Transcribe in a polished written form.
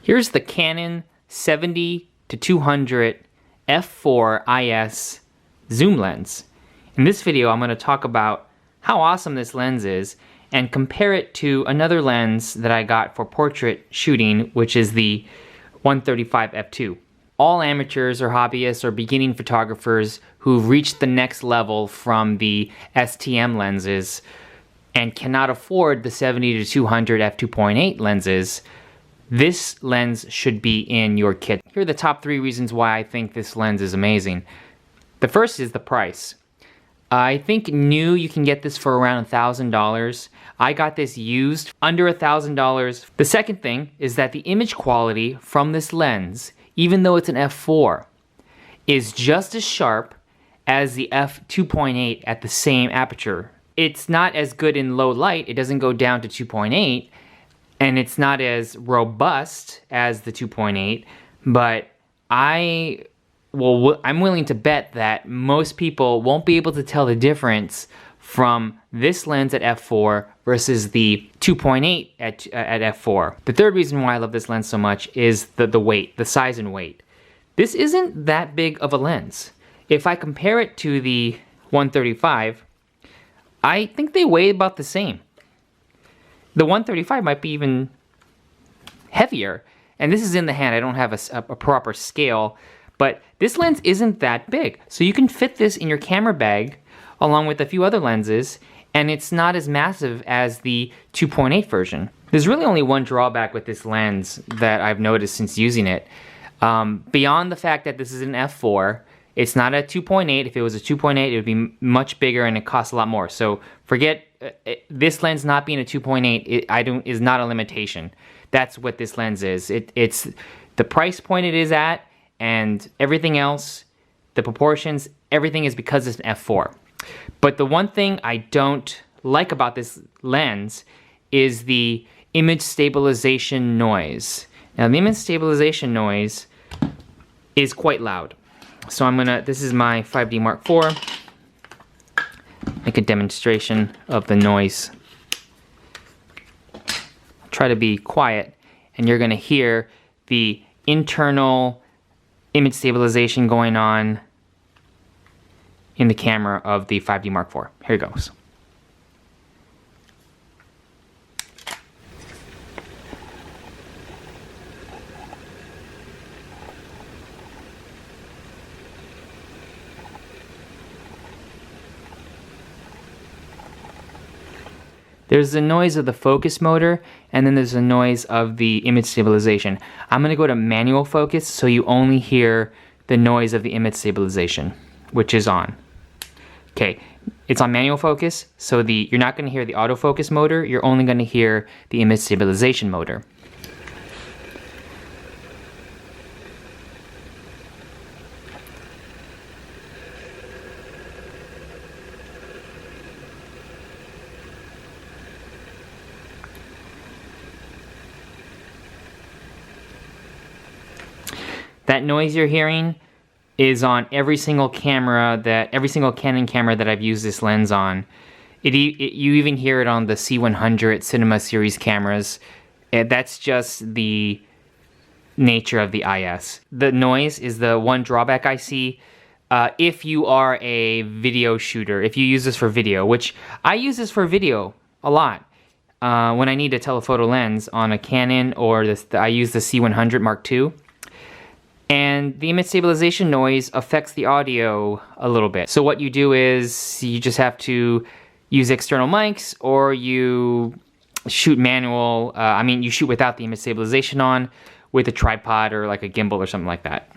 Here's the Canon 70 to 200 f4 IS zoom lens. In this video, I'm going to talk about how awesome this lens is and compare it to another lens that I got for portrait shooting, which is the 135 f2. All amateurs or hobbyists or beginning photographers who've reached the next level from the STM lenses and cannot afford the 70 to 200 f2.8 lenses, this lens should be in your kit. Here are the top 3 reasons why I think this lens is amazing. The first is the price. I think new you can get this for around $1,000. I got this used under $1,000. The second thing is that the image quality from this lens, even though it's an f4, is just as sharp as the f2.8 at the same aperture. It's not as good in low light, it doesn't go down to 2.8, and it's not as robust as the 2.8, but I'm willing to bet that most people won't be able to tell the difference from this lens at f4 versus the 2.8 at f4. The third reason why I love this lens so much is the weight, the size and weight. This isn't that big of a lens. If I compare it to the 135, I think they weigh about the same. The 135 might be even heavier, and this is in the hand. I don't have a proper scale, but this lens isn't that big. So you can fit this in your camera bag along with a few other lenses, and it's not as massive as the 2.8 version. There's really only one drawback with this lens that I've noticed since using it. Beyond the fact that this is an f4, it's not a 2.8. If it was a 2.8, it would be much bigger and it costs a lot more. So forget this lens not being a 2.8 is not a limitation. That's what this lens is. It's the price point it is at, and everything else, the proportions, everything is because it's an f4. But the one thing I don't like about this lens is the image stabilization noise. Now the image stabilization noise is quite loud. So this is my 5D Mark IV. Make a demonstration of the noise. Try to be quiet, and you're gonna hear the internal image stabilization going on in the camera of the 5D Mark IV. Here it goes. There's the noise of the focus motor, and then there's the noise of the image stabilization. I'm going to go to manual focus so you only hear the noise of the image stabilization, which is on. Okay, it's on manual focus, so you're not going to hear the autofocus motor, you're only going to hear the image stabilization motor. That noise you're hearing is on every single Canon camera that I've used this lens on. You even hear it on the C100 Cinema Series cameras. That's just the nature of the IS. The noise is the one drawback I see if you are a video shooter, if you use this for video, which I use this for video a lot. When I need a telephoto lens on a Canon, or I use the C100 Mark II. And the image stabilization noise affects the audio a little bit. So what you do is you just have to use external mics, or you shoot manual. You shoot without the image stabilization on with a tripod or like a gimbal or something like that.